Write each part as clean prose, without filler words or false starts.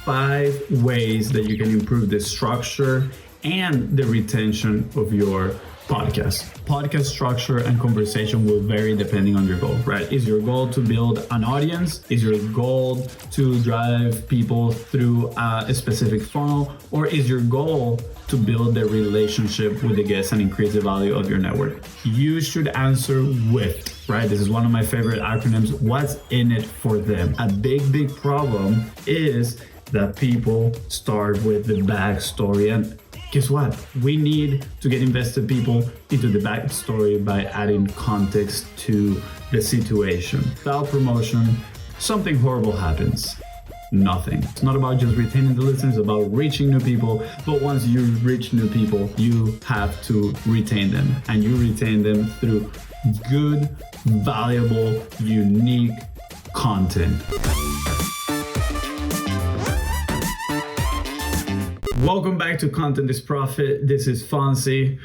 5 ways that you can improve the structure and the retention of your podcast. Podcast structure and conversation will vary depending on your goal, right? Is your goal to build an audience? Is your goal to drive people through a specific funnel? Or is your goal to build a relationship with the guests and increase the value of your network? You should answer with, right? This is one of my favorite acronyms. What's in it for them? A big problem is that people start with the backstory, and guess what? We need to get invested people into the backstory by adding context to the situation. Without promotion, something horrible happens. Nothing. It's not about just retaining the listeners, it's about reaching new people. But once you reach new people, you have to retain them. And you retain them through good, valuable, unique content. Welcome back to Content is Profit. This is Fonzie.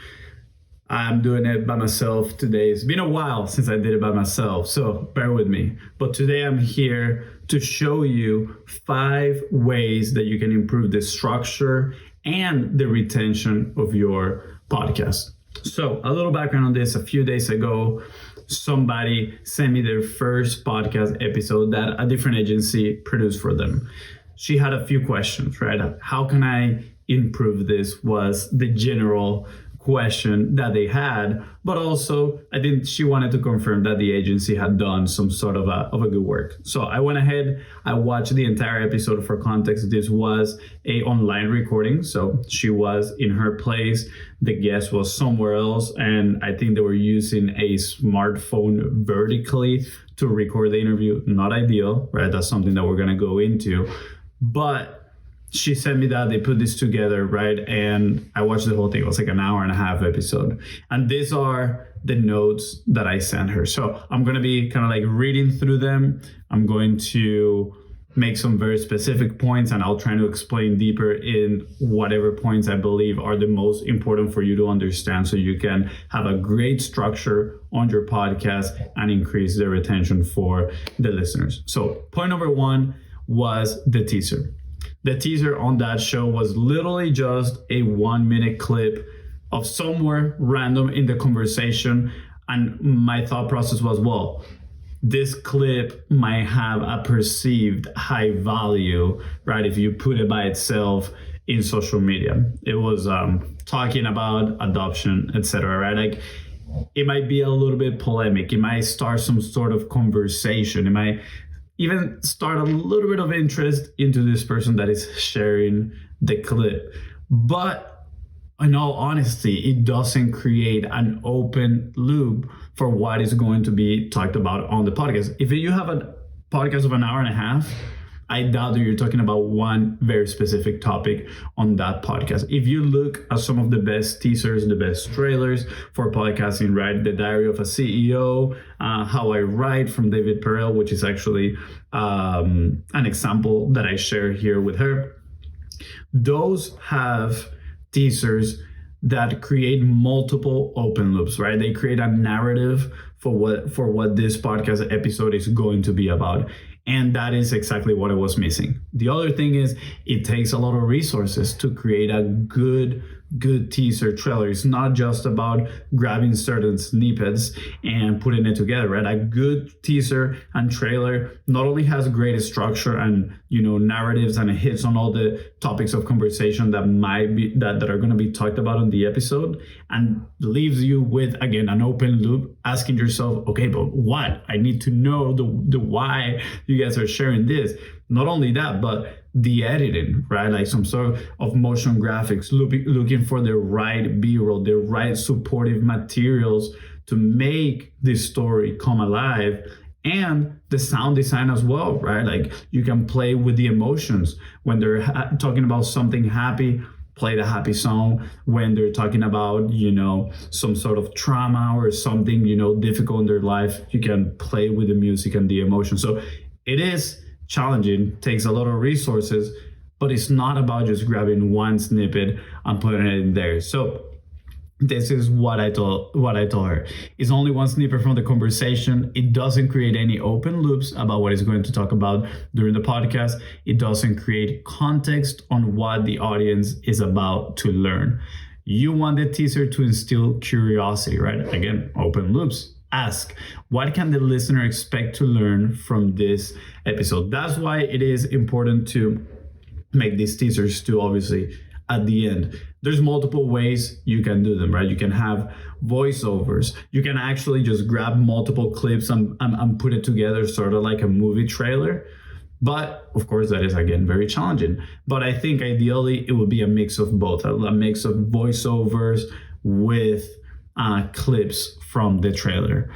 I'm doing it by myself today. It's been a while since I did it by myself, so bear with me. But today I'm here to show you 5 ways that you can improve the structure and the retention of your podcast. So a little background on this. A few days ago, somebody sent me their first podcast episode that a different agency produced for them. She had a few questions, right? How can I improve this was the general question that they had, but also I think she wanted to confirm that the agency had done some sort of a good work. So I went ahead, I watched the entire episode. For context, this was a online recording. So she was in her place, the guest was somewhere else, and I think they were using a smartphone vertically to record the interview. Not ideal, right? That's something that we're gonna go into. But she sent me that, they put this together, right? And I watched the whole thing. It was like an hour and a half episode. And these are the notes that I sent her. So I'm going to be kind of like reading through them. I'm going to make some very specific points, and I'll try to explain deeper in whatever points I believe are the most important for you to understand, so you can have a great structure on your podcast and increase the retention for the listeners. So point number 1 was the teaser. The teaser on that show was literally just a 1-minute clip of somewhere random in the conversation. And my thought process was, well, this clip might have a perceived high value, right? If you put it by itself in social media. It was talking about adoption, etc., right? Like, it might be a little bit polemic. It might start some sort of conversation. It might even start a little bit of interest into this person that is sharing the clip. But in all honesty, it doesn't create an open loop for what is going to be talked about on the podcast. If you have a podcast of an hour and a half, I doubt that you're talking about one very specific topic on that podcast. If you look at some of the best teasers, the best trailers for podcasting, right? The Diary of a CEO, How I Write from David Perel, which is actually an example that I share here with her. Those have teasers that create multiple open loops, right? They create a narrative for what this podcast episode is going to be about. And that is exactly what I was missing. The other thing is, it takes a lot of resources to create a good teaser trailer. It's not just about grabbing certain snippets and putting it together, right? A good teaser and trailer not only has great structure and, narratives, and it hits on all the topics of conversation that might be that are going to be talked about on the episode, and leaves you with, again, an open loop, asking yourself, okay, but what? I need to know the why you guys are sharing this. Not only that, but the editing, right? Like some sort of motion graphics, looking for the right B-roll, the right supportive materials to make this story come alive, and the sound design as well, right? Like, you can play with the emotions. When they're talking about something happy, play the happy song. When they're talking about, some sort of trauma or something, difficult in their life, you can play with the music and the emotion. So it is challenging, takes a lot of resources, but it's not about just grabbing one snippet and putting it in there. So this is what I told her. It's only one snippet from the conversation. It doesn't create any open loops about what it's going to talk about during the podcast. It doesn't create context on what the audience is about to learn. You want the teaser to instill curiosity, right? Again, open loops. Ask, what can the listener expect to learn from this episode? That's why it is important to make these teasers too, obviously, at the end. There's multiple ways you can do them, right? You can have voiceovers. You can actually just grab multiple clips and put it together, sort of like a movie trailer. But of course, that is, again, very challenging. But I think ideally it would be a mix of both, a mix of voiceovers with clips from the trailer.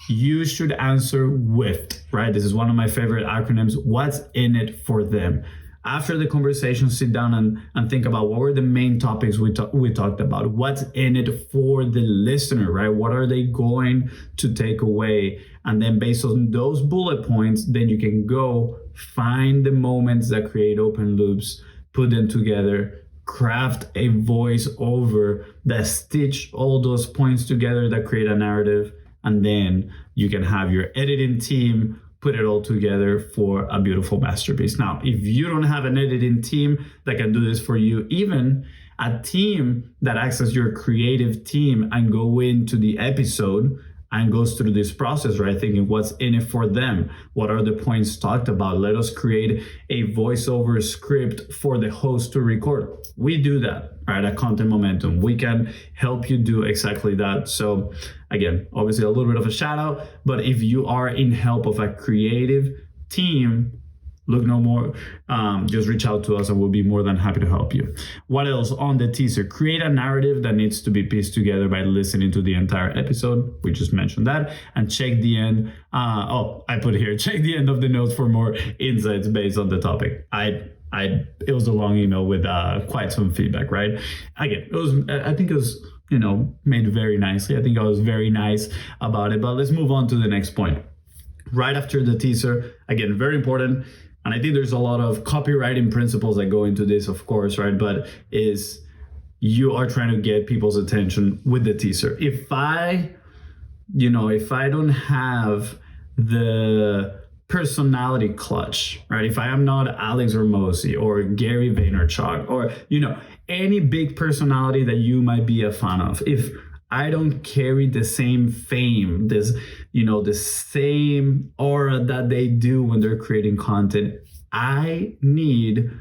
You should answer with, right? This is one of my favorite acronyms. What's in it for them? After the conversation, sit down and think about what were the main topics we talked about. What's in it for the listener, right? What are they going to take away? And then based on those bullet points, then you can go find the moments that create open loops, put them together, craft a voice-over that stitch all those points together that create a narrative. And then you can have your editing team put it all together for a beautiful masterpiece. Now, if you don't have an editing team that can do this for you, even a team that acts as your creative team and go into the episode and goes through this process, right? Thinking what's in it for them? What are the points talked about? Let us create a voiceover script for the host to record. We do that, right? At Content Momentum. We can help you do exactly that. So again, obviously a little bit of a shout out, but if you are in help of a creative team, look no more, just reach out to us and we'll be more than happy to help you. What else on the teaser? Create a narrative that needs to be pieced together by listening to the entire episode. We just mentioned that. And check the end. I put here, check the end of the notes for more insights based on the topic. It was a long email with quite some feedback, right? Again, I think it was, made very nicely. I think I was very nice about it, but let's move on to the next point. Right after the teaser, again, very important. And I think there's a lot of copywriting principles that go into this, of course, right? But is you are trying to get people's attention with the teaser. If I don't have the personality clutch, right? If I am not Alex Hormozi or Gary Vaynerchuk or, any big personality that you might be a fan of, if I don't carry the same fame, the same aura that they do when they're creating content, I need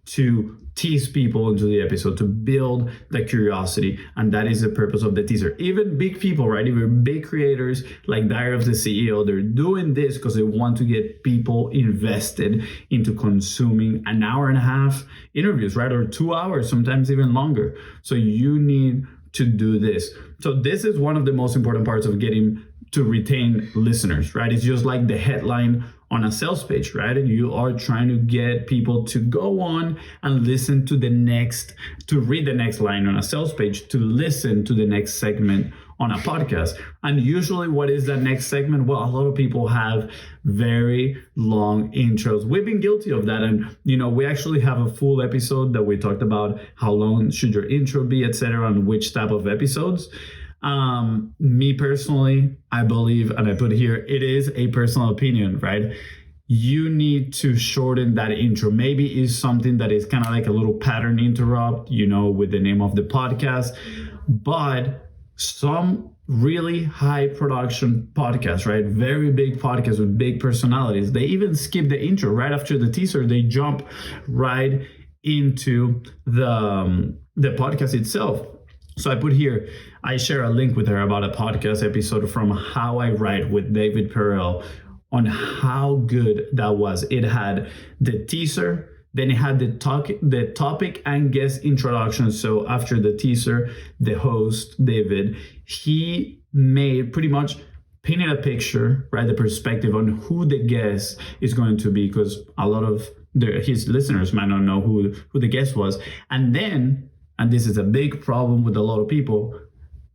to tease people into the episode to build the curiosity. And that is the purpose of the teaser. Even big people, right? Even big creators like Diary of the CEO, they're doing this because they want to get people invested into consuming an hour and a half interviews, right? Or 2 hours, sometimes even longer. So you need to do this. So this is one of the most important parts of getting to retain listeners, right? It's just like the headline on a sales page, right? And you are trying to get people to go on and listen to read the next line on a sales page, to listen to the next segment on a podcast. And usually what is that next segment? Well, a lot of people have very long intros. We've been guilty of that. And, we actually have a full episode that we talked about how long should your intro be, etc., and which type of episodes. Me personally, I believe, and I put here, it is a personal opinion, right? You need to shorten that intro. Maybe it's something that is kind of like a little pattern interrupt, with the name of the podcast, but some really high production podcasts, right? Very big podcasts with big personalities. They even skip the intro right after the teaser. They jump right into the podcast itself. So I put here, I share a link with her about a podcast episode from How I Write with David Perel on how good that was. It had the teaser, then it had the topic and guest introduction. So after the teaser, the host, David, he made pretty much painted a picture, right? The perspective on who the guest is going to be, because a lot of his listeners might not know who the guest was. And then, and this is a big problem with a lot of people,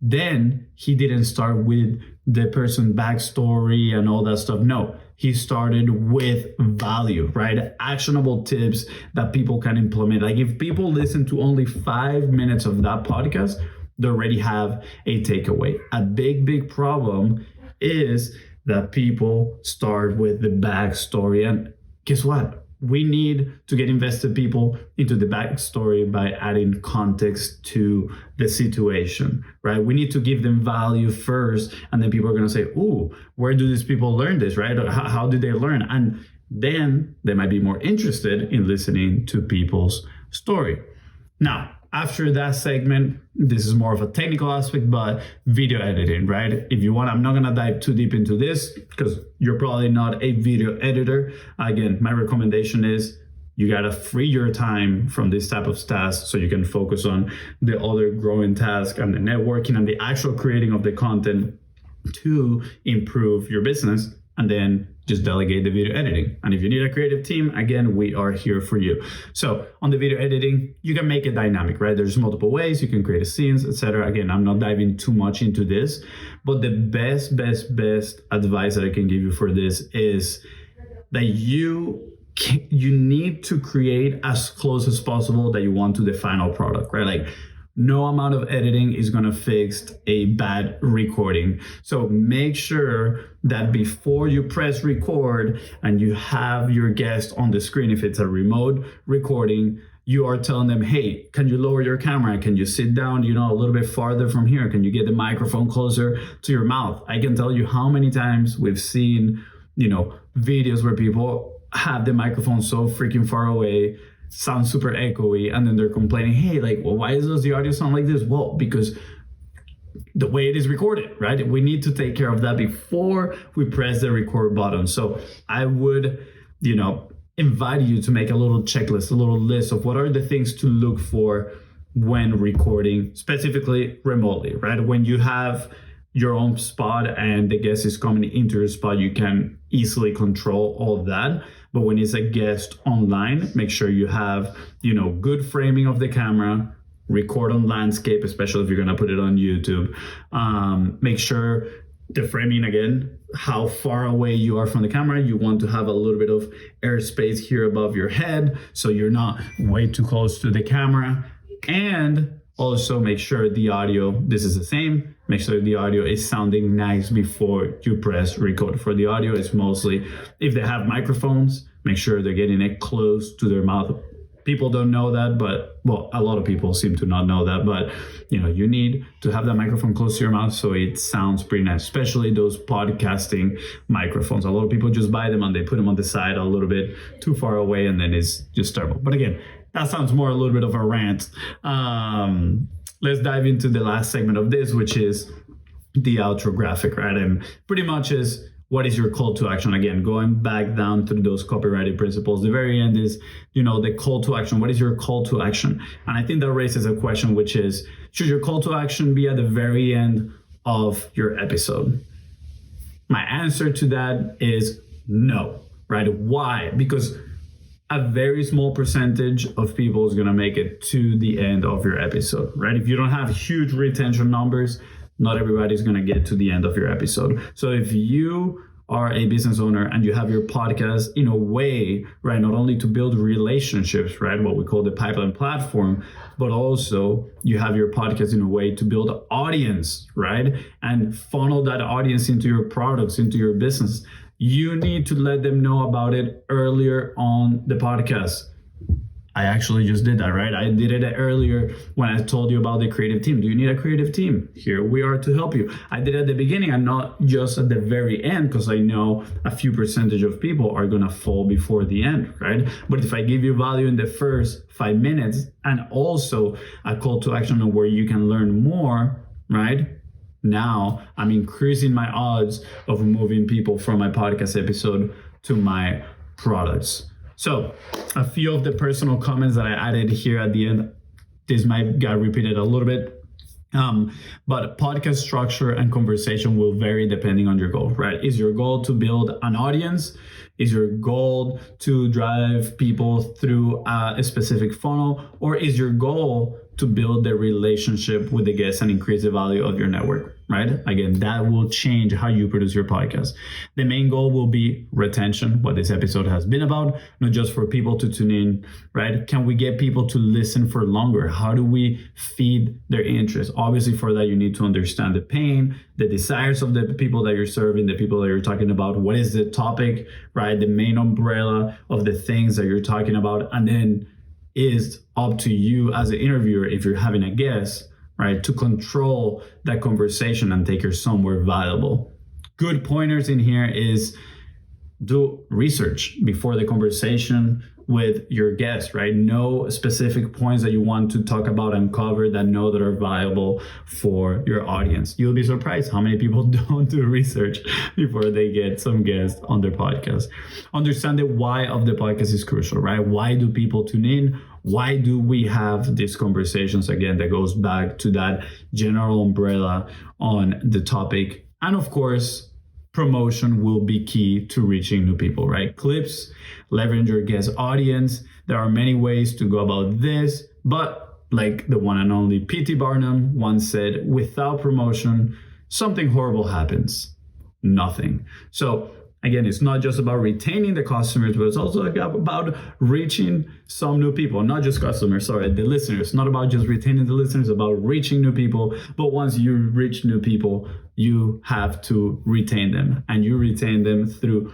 then he didn't start with the person backstory and all that stuff. No, he started with value, right? Actionable tips that people can implement. Like if people listen to only 5 minutes of that podcast, they already have a takeaway. A big problem is that people start with the backstory. And guess what? We need to get invested people into the backstory by adding context to the situation, right? We need to give them value first, and then people are going to say, "Ooh, where do these people learn this, right? How did they learn?" And then they might be more interested in listening to people's story. Now, after that segment, this is more of a technical aspect, but video editing, right? If you want, I'm not going to dive too deep into this because you're probably not a video editor. Again, my recommendation is you got to free your time from this type of tasks so you can focus on the other growing tasks and the networking and the actual creating of the content to improve your business, and then just delegate the video editing. And if you need a creative team, again, we are here for you. So on the video editing, you can make it dynamic, right? There's multiple ways you can create scenes, etc. Again, I'm not diving too much into this, but the best advice that I can give you for this is that you need to create as close as possible that you want to the final product, right? Like, no amount of editing is going to fix a bad recording. So make sure that before you press record and you have your guest on the screen, if it's a remote recording, you are telling them, "Hey, can you lower your camera? Can you sit down, a little bit farther from here? Can you get the microphone closer to your mouth?" I can tell you how many times we've seen, videos where people have the microphone so freaking far away, sounds super echoey, and then they're complaining, "Hey, why does the audio sound like this?" Well, because the way it is recorded, right? We need to take care of that before we press the record button. So I would, invite you to make a little checklist, a little list of what are the things to look for when recording, specifically remotely, right? When you have your own spot and the guest is coming into your spot, you can easily control all of that. But when it's a guest online, make sure you have, good framing of the camera, record on landscape, especially if you're going to put it on YouTube. Make sure the framing, again, how far away you are from the camera. You want to have a little bit of airspace here above your head, so you're not way too close to the camera. And also make sure the audio, this is the same, make sure the audio is sounding nice before you press record. For the audio, it's mostly, if they have microphones, make sure they're getting it close to their mouth. People don't know that, but, a lot of people seem to not know that, but, you need to have that microphone close to your mouth so it sounds pretty nice, especially those podcasting microphones. A lot of people just buy them and they put them on the side a little bit too far away, and then it's just terrible. But again, that sounds more a little bit of a rant. Let's dive into the last segment of this, which is the outro graphic, right? And pretty much is, what is your call to action? Again, going back down through those copywriting principles, the very end is, the call to action. What is your call to action? And I think that raises a question, which is, should your call to action be at the very end of your episode? My answer to that is no, right? Why? Because a very small percentage of people is going to make it to the end of your episode, right? If you don't have huge retention numbers, not everybody's going to get to the end of your episode. So if you are a business owner and you have your podcast in a way, right, not only to build relationships, right, what we call the pipeline platform, but also you have your podcast in a way to build an audience, right, and funnel that audience into your products, into your business, you need to let them know about it earlier on the podcast. I actually just did that, right? I did it earlier when I told you about the creative team. Do you need a creative team? Here we are to help you. I did it at the beginning and not just at the very end, because I know a few percentage of people are going to fall before the end, right? But if I give you value in the first 5 minutes and also a call to action on where you can learn more, right? Now I'm increasing my odds of moving people from my podcast episode to my products. So a few of the personal comments that I added here at the end, this might get repeated a little bit, but podcast structure and conversation will vary depending on your goal, right? Is your goal to build an audience? Is your goal to drive people through a specific funnel, or is your goal to build the relationship with the guests and increase the value of your network, right? Again, that will change how you produce your podcast. The main goal will be retention, what this episode has been about, not just for people to tune in, right? Can we get people to listen for longer? How do we feed their interest? Obviously, for that, you need to understand the pain, the desires of the people that you're serving, the people that you're talking about. What is the topic, right? The main umbrella of the things that you're talking about. And then is up to you as an interviewer, if you're having a guest, right, to control that conversation and take her somewhere valuable. Good pointers in here is do research before the conversation with your guest, right? Know specific points that you want to talk about and cover that are valuable for your audience. You'll be surprised how many people don't do research before they get some guests on their podcast. Understand the why of the podcast is crucial, right? Why do people tune in? Why do we have these conversations? Again, that goes back to that general umbrella on the topic. And of course, promotion will be key to reaching new people, right? Clips, leverage your guest audience. There are many ways to go about this, but like the one and only P.T. Barnum once said, without promotion, something horrible happens. Nothing. So again, it's not just about retaining the customers, but it's also about reaching some new people, not just customers, the listeners. Not about just retaining the listeners, about reaching new people. But once you reach new people, you have to retain them. And you retain them through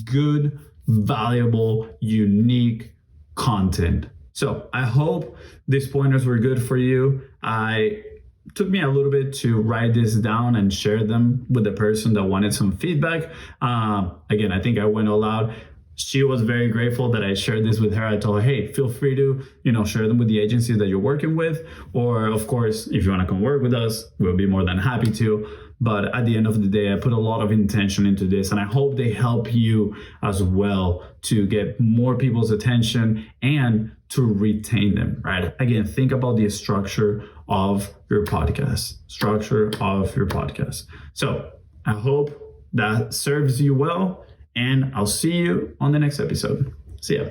good, valuable, unique content. So I hope these pointers were good for you. It took me a little bit to write this down and share them with the person that wanted some feedback. Again, I think I went all out. She was very grateful that I shared this with her. I told her, hey, feel free to, share them with the agency that you're working with. Or of course, if you want to come work with us, we'll be more than happy to. But at the end of the day, I put a lot of intention into this, and I hope they help you as well to get more people's attention and to retain them, right? Again, think about the structure of your podcast. So I hope that serves you well, and I'll see you on the next episode. See ya.